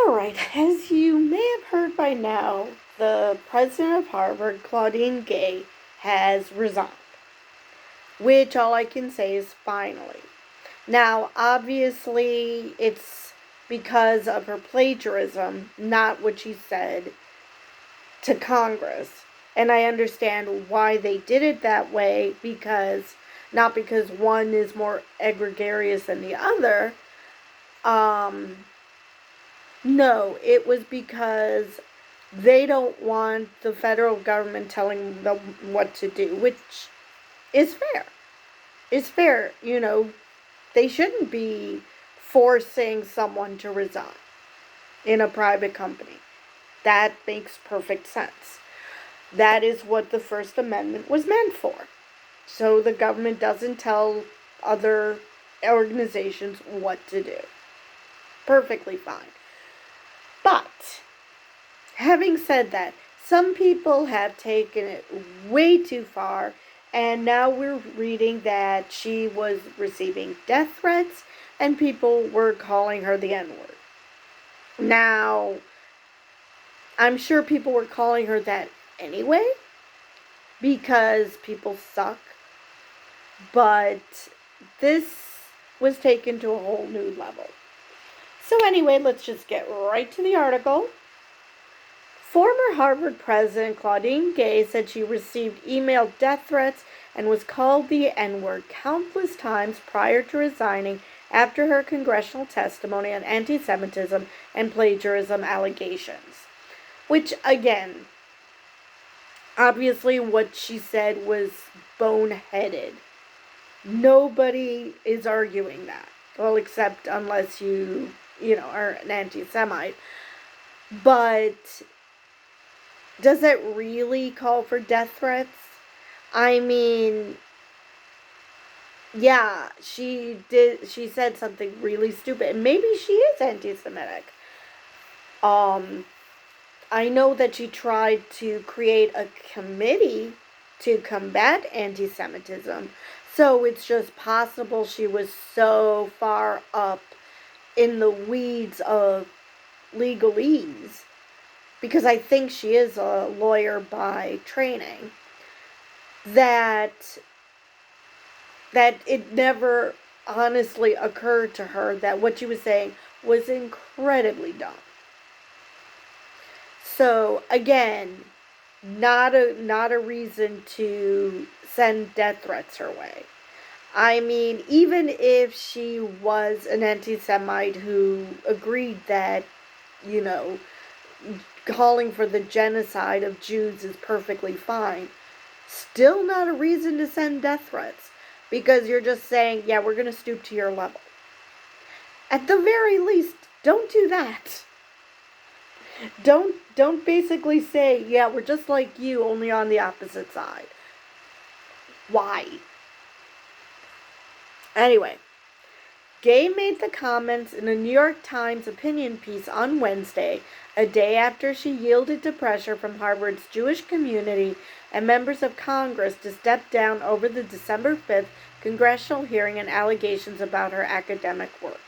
Alright, as you may have heard by now, the president of Harvard, Claudine Gay, has resigned. Which all I can say is finally. Now, obviously, it's because of her plagiarism, not what she said to Congress. And I understand why they did it that way, not because one is more egregious than the other. No, it was because they don't want the federal government telling them what to do, which is fair. It's fair, they shouldn't be forcing someone to resign in a private company. That makes perfect sense. That is what the First Amendment was meant for. So the government doesn't tell other organizations what to do. Perfectly fine. But, having said that, some people have taken it way too far, and now we're reading that she was receiving death threats and people were calling her the N-word. Now, I'm sure people were calling her that anyway because people suck, but this was taken to a whole new level. So anyway, let's just get right to the article. Former Harvard president Claudine Gay said she received email death threats and was called the N-word countless times prior to resigning after her congressional testimony on anti-Semitism and plagiarism allegations. Which, again, obviously what she said was boneheaded. Nobody is arguing that. Well, except unless you are an anti-Semite. But does it really call for death threats? I mean, yeah, she said something really stupid. And maybe she is anti-Semitic. I know that she tried to create a committee to combat anti-Semitism. So it's just possible she was so far up in the weeds of legalese, because I think she is a lawyer by training, that it never honestly occurred to her that what she was saying was incredibly dumb. So again, not a reason to send death threats her way. I mean, even if she was an anti-Semite who agreed that, calling for the genocide of Jews is perfectly fine, still not a reason to send death threats, because you're just saying, yeah, we're going to stoop to your level. At the very least, don't do that. Don't basically say, yeah, we're just like you, only on the opposite side. Why? Anyway, Gay made the comments in a New York Times opinion piece on Wednesday, a day after she yielded to pressure from Harvard's Jewish community and members of Congress to step down over the December 5th congressional hearing and allegations about her academic work.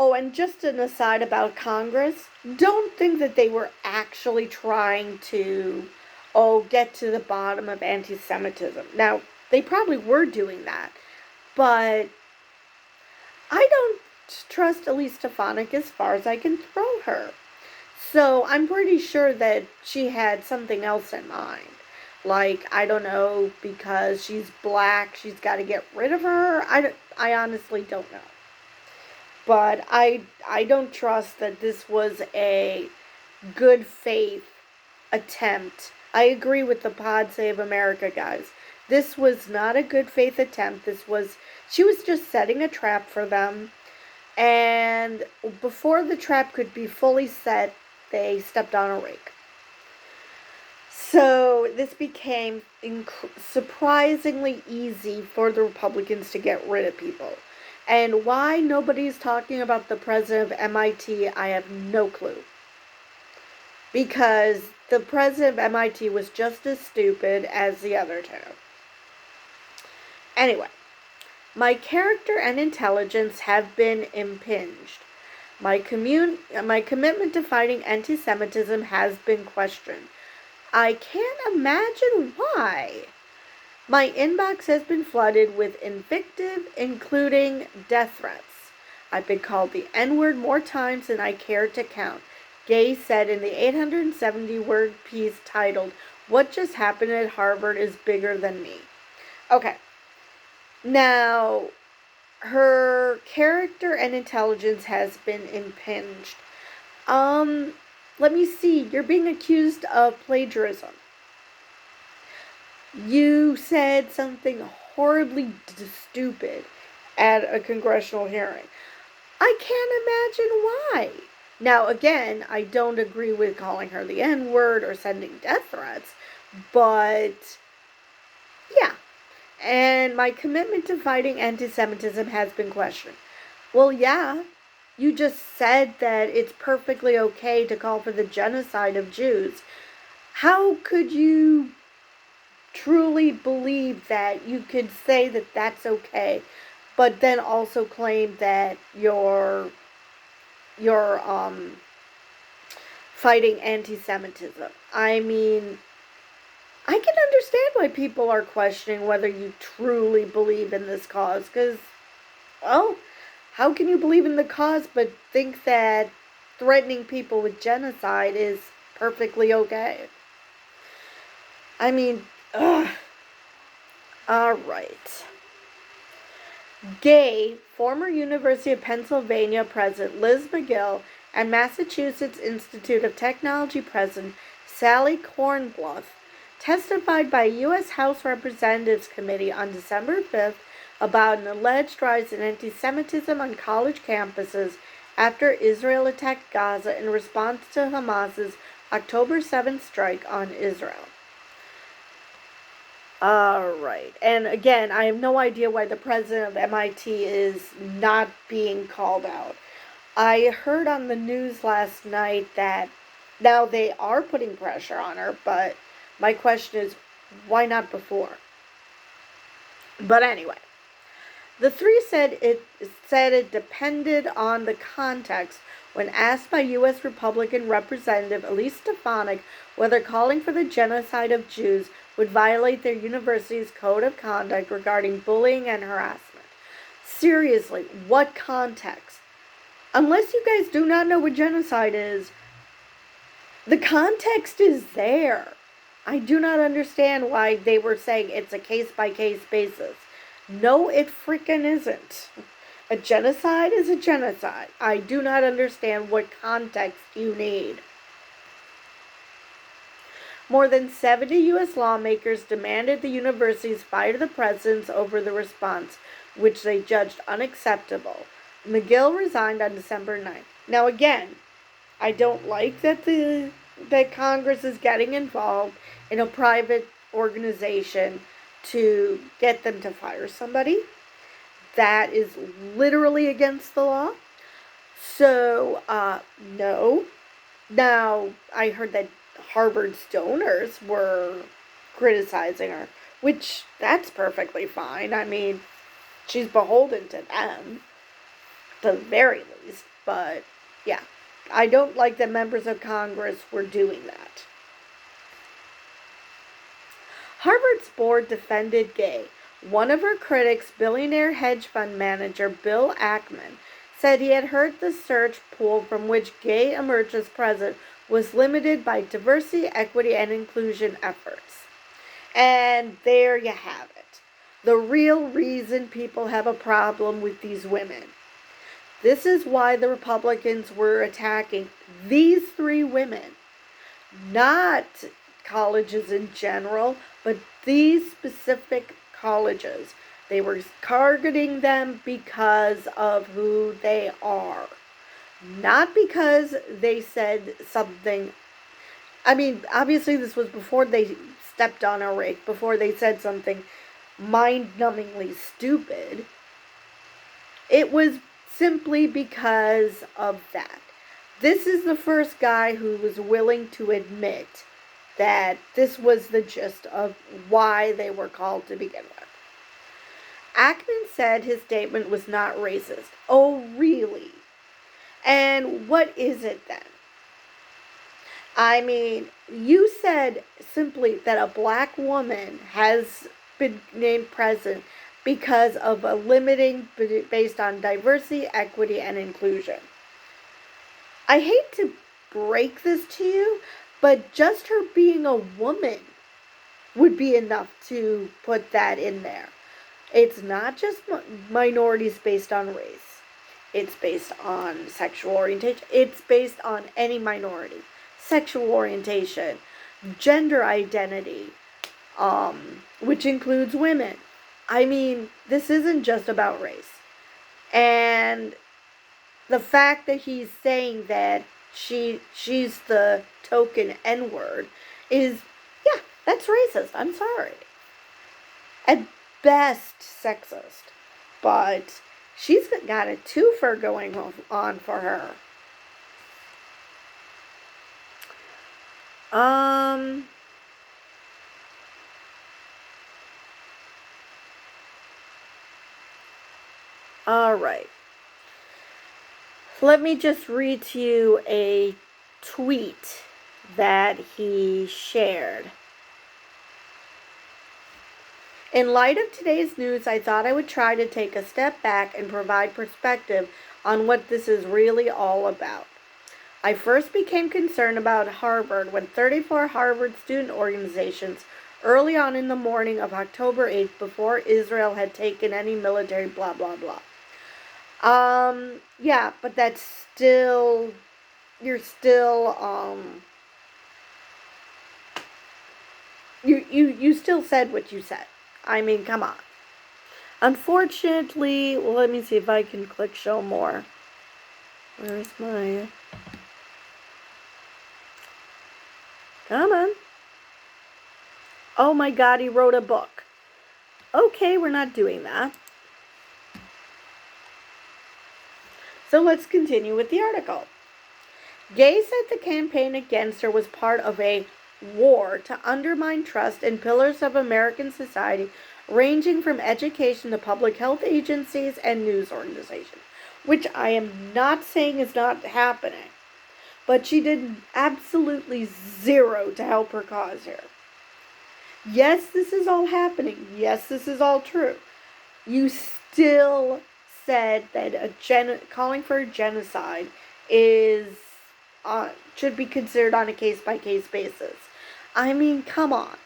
And just an aside about Congress, don't think that they were actually trying to, get to the bottom of anti-Semitism. Now, they probably were doing that, but I don't trust Elise Stefanik as far as I can throw her. So I'm pretty sure that she had something else in mind. Like, I don't know, because she's black, she's got to get rid of her. I honestly don't know. But I don't trust that this was a good faith attempt. I agree with the Pod Save America guys. This was not a good faith attempt. She was just setting a trap for them. And before the trap could be fully set, they stepped on a rake. So this became surprisingly easy for the Republicans to get rid of people. And why nobody's talking about the president of MIT, I have no clue. Because the president of MIT was just as stupid as the other two. Anyway, My character and intelligence have been impinged. My commitment to fighting anti-Semitism has been questioned. I can't imagine why. My inbox has been flooded with invective, including death threats. I've been called the N-word more times than I care to count, Gay said in the 870-word piece titled, "What Just Happened at Harvard is Bigger Than Me." Okay, now, her character and intelligence has been impinged. Um, Let me see. You're being accused of plagiarism. You said something horribly stupid at a congressional hearing. I can't imagine why. Now, again, I don't agree with calling her the N-word or sending death threats, but yeah. And my commitment to fighting anti-Semitism has been questioned. Well, yeah, you just said that it's perfectly okay to call for the genocide of Jews. How could you truly believe that you could say that that's okay, but then also claim that you're fighting anti-Semitism? I mean, I can understand why people are questioning whether you truly believe in this cause, because, well, how can you believe in the cause but think that threatening people with genocide is perfectly okay? I mean, ugh. Alright. Gay, former University of Pennsylvania President Liz McGill, and Massachusetts Institute of Technology President Sally Kornbluth testified by a U.S. House Representatives Committee on December 5th about an alleged rise in anti-Semitism on college campuses after Israel attacked Gaza in response to Hamas's October 7th strike on Israel. Alright, and again, I have no idea why the president of MIT is not being called out. I heard on the news last night that now they are putting pressure on her, but my question is, why not before? But anyway, the three said it depended on the context when asked by U.S. Republican Representative Elise Stefanik whether calling for the genocide of Jews would violate their university's code of conduct regarding bullying and harassment. Seriously, what context? Unless you guys do not know what genocide is, the context is there. I do not understand why they were saying it's a case-by-case basis. No, it freaking isn't. A genocide is a genocide. I do not understand what context you need. More than 70 U.S. lawmakers demanded the universities fire the presidents over the response, which they judged unacceptable. McGill resigned on December 9th. Now again, I don't like that Congress is getting involved in a private organization to get them to fire somebody. That is literally against the law. So, no. Now, I heard that Harvard's donors were criticizing her, which that's perfectly fine. I mean, she's beholden to them, to the very least. But, yeah, I don't like that members of Congress were doing that. Harvard's board defended Gay. One of her critics, billionaire hedge fund manager Bill Ackman, said he had heard the search pool from which Gay emerged as president was limited by diversity, equity, and inclusion efforts. And there you have it. The real reason people have a problem with these women. This is why the Republicans were attacking these three women. Not colleges in general, but these specific colleges. They were targeting them because of who they are. Not because they said something. I mean, obviously this was before they stepped on a rake, before they said something mind-numbingly stupid. It was simply because of that. This is the first guy who was willing to admit that this was the gist of why they were called to begin with. Ackman said his statement was not racist. Oh, really? And what is it then? I mean, you said simply that a black woman has been named president because of a limiting based on diversity, equity, and inclusion. I hate to break this to you, but just her being a woman would be enough to put that in there. It's not just minorities based on race. It's based on sexual orientation. It's based on any minority. Sexual orientation, gender identity, which includes women. I mean, this isn't just about race. And the fact that he's saying that she's the token N-word is, yeah, that's racist. I'm sorry. At best, sexist. But she's got a twofer going on for her. All right. Let me just read to you a tweet that he shared. In light of today's news, I thought I would try to take a step back and provide perspective on what this is really all about. I first became concerned about Harvard when 34 Harvard student organizations early on in the morning of October 8th, before Israel had taken any military blah blah blah. Yeah, but that's still, you're still, you still said what you said. I mean, come on. Unfortunately, well, let me see if I can click show more. Where's my... Come on. Oh my God, he wrote a book. Okay, we're not doing that. So let's continue with the article. Gay said the campaign against her was part of a war to undermine trust in pillars of American society, ranging from education to public health agencies and news organizations, which I am not saying is not happening. But she did absolutely zero to help her cause here. Yes, this is all happening. Yes, this is all true. You still said that calling for a genocide is should be considered on a case-by-case basis. I mean, come on.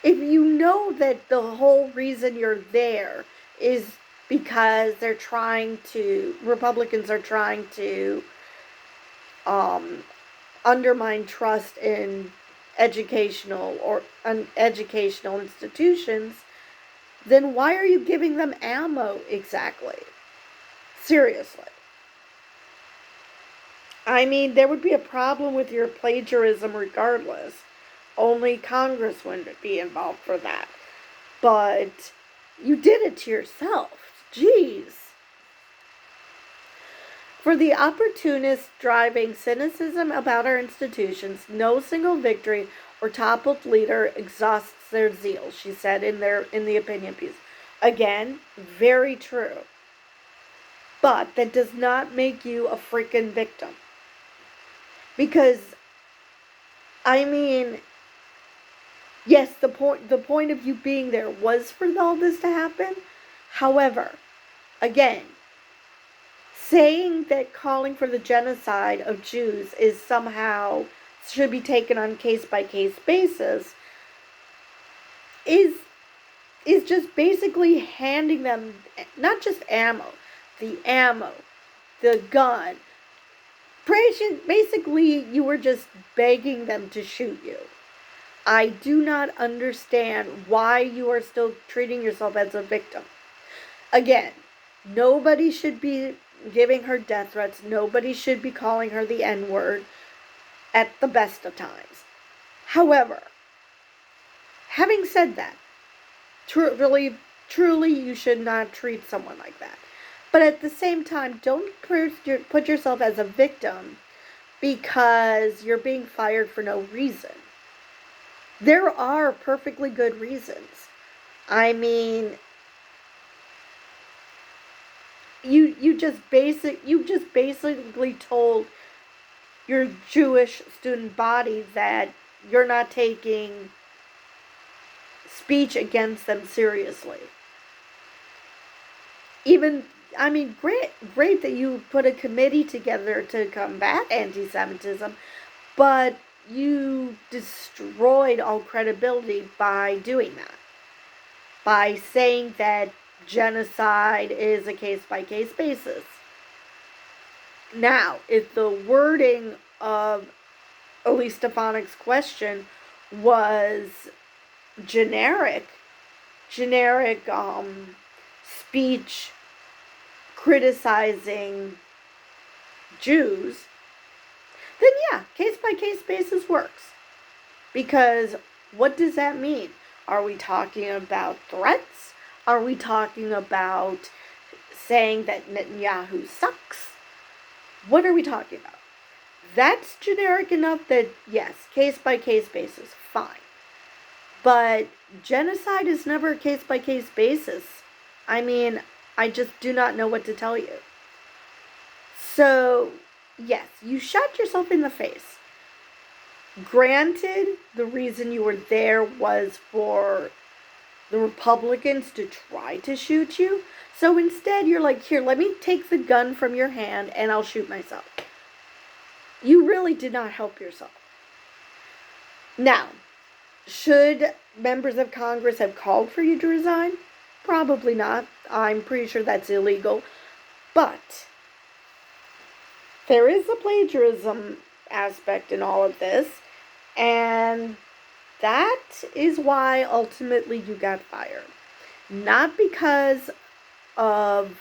If you know that the whole reason you're there is because Republicans are trying to undermine trust in educational institutions, then why are you giving them ammo exactly? Seriously. I mean, there would be a problem with your plagiarism regardless. Only Congress wouldn't be involved for that. But you did it to yourself. Jeez. For the opportunists driving cynicism about our institutions, no single victory or toppled leader exhausts their zeal, she said in the opinion piece. Again, very true. But that does not make you a freaking victim. Because, I mean, yes, the point of you being there was for all this to happen. However, again, saying that calling for the genocide of Jews is somehow should be taken on case-by-case basis is just basically handing them not just ammo, the gun. Basically, you were just begging them to shoot you. I do not understand why you are still treating yourself as a victim. Again, nobody should be giving her death threats. Nobody should be calling her the N-word at the best of times. However, having said that, truly, you should not treat someone like that. But at the same time, don't put yourself as a victim because you're being fired for no reason. There are perfectly good reasons. I mean, you just basically told your Jewish student body that you're not taking speech against them seriously. Even, I mean, great that you put a committee together to combat anti-Semitism, but you destroyed all credibility by doing that. By saying that genocide is a case-by-case basis. Now, if the wording of Elise Stefanik's question was generic speech criticizing Jews, then yeah, case-by-case basis works. Because what does that mean? Are we talking about threats? Are we talking about saying that Netanyahu sucks? What are we talking about? That's generic enough that, yes, case-by-case basis, fine. But genocide is never a case-by-case basis. I mean, I just do not know what to tell you. So, yes, you shot yourself in the face. Granted, the reason you were there was for the Republicans to try to shoot you. So instead, you're like, here, let me take the gun from your hand and I'll shoot myself. You really did not help yourself. Now, should members of Congress have called for you to resign? Probably not. I'm pretty sure that's illegal. But there is a plagiarism aspect in all of this, and that is why ultimately you got fired. Not because of...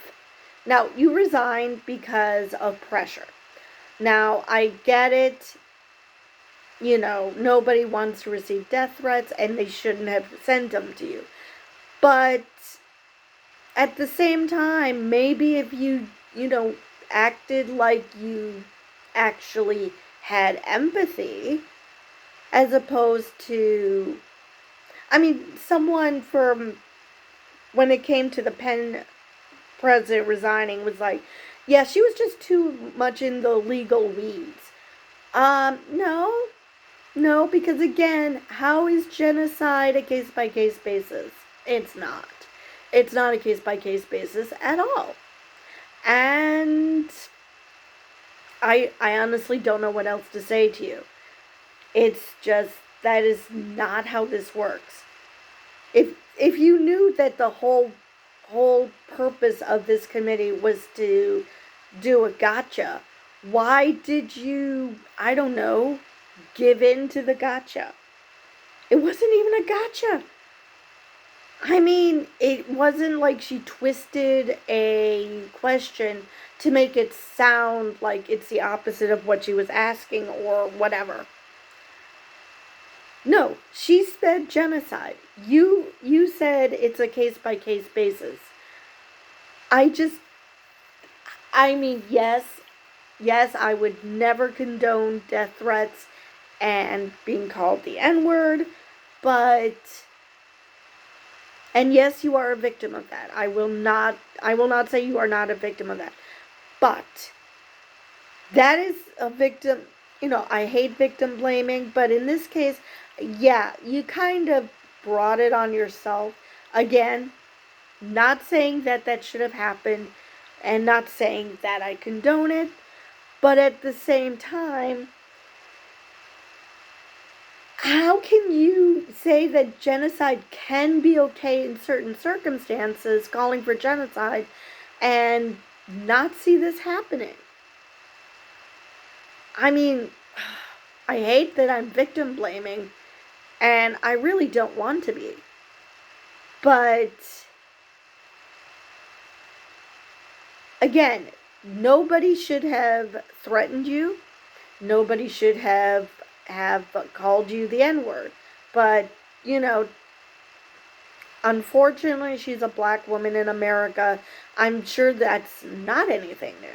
Now, you resigned because of pressure. Now, I get it. You know, nobody wants to receive death threats, and they shouldn't have sent them to you. But at the same time, maybe if you acted like you actually had empathy, as opposed to, I mean, someone from, when it came to the Penn president resigning, was like, yeah, she was just too much in the legal weeds. No, because again, how is genocide a case-by-case basis? It's not. It's not a case-by-case basis at all. And I honestly don't know what else to say to you. It's just, that is not how this works. If you knew that the whole purpose of this committee was to do a gotcha, why did you, I don't know, give in to the gotcha? It wasn't even a gotcha. I mean, it wasn't like she twisted a question to make it sound like it's the opposite of what she was asking or whatever. No, she said genocide. You said it's a case-by-case basis. I mean, yes, I would never condone death threats and being called the N-word, but, and yes, you are a victim of that. I will not say you are not a victim of that. But that is a victim, I hate victim blaming, but in this case, yeah, you kind of brought it on yourself. Again, not saying that should have happened, and not saying that I condone it, but at the same time, how can you say that genocide can be okay in certain circumstances, calling for genocide, and not see this happening? I mean, I hate that I'm victim blaming, and I really don't want to be. But again, nobody should have threatened you. Nobody should have called you the N-word. But, unfortunately, she's a black woman in America. I'm sure that's not anything new.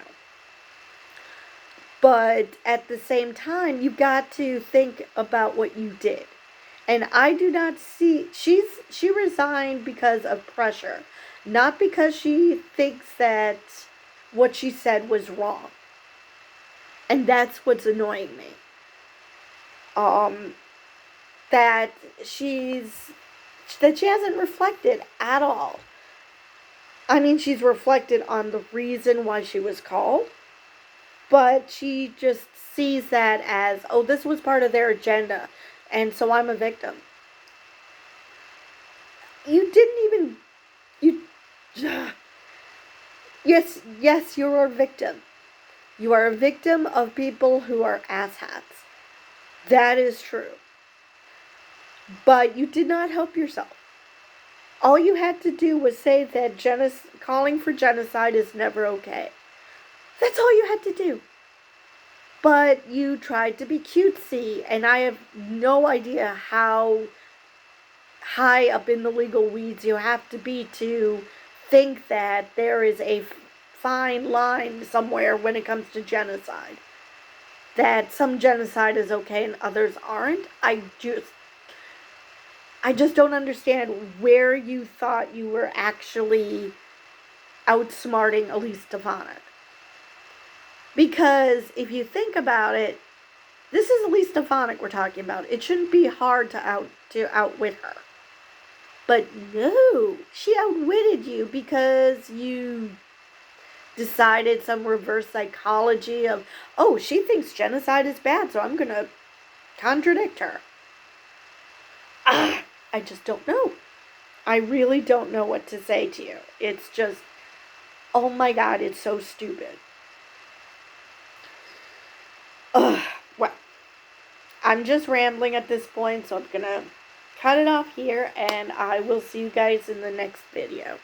But at the same time, you've got to think about what you did. And I do not see, she resigned because of pressure. Not because she thinks that what she said was wrong. And that's what's annoying me. That she's that she hasn't reflected at all. I mean, she's reflected on the reason why she was called, but she just sees that as, oh, this was part of their agenda, and so I'm a victim. You didn't even, you, yes, you're a victim. You are a victim of people who are asshats. That is true. But you did not help yourself. All you had to do was say that calling for genocide is never okay. That's all you had to do. But you tried to be cutesy, and I have no idea how high up in the legal weeds you have to be to think that there is a fine line somewhere when it comes to genocide. That some genocide is okay and others aren't. I just don't understand where you thought you were actually outsmarting Elise Stefanik. Because if you think about it, this is Elise Stefanik we're talking about. It shouldn't be hard to outwit her. But no, she outwitted you because you decided some reverse psychology of, oh, she thinks genocide is bad, so I'm going to contradict her. I just don't know. I really don't know what to say to you. It's just, oh my God, it's so stupid. Well, I'm just rambling at this point, so I'm going to cut it off here, and I will see you guys in the next video.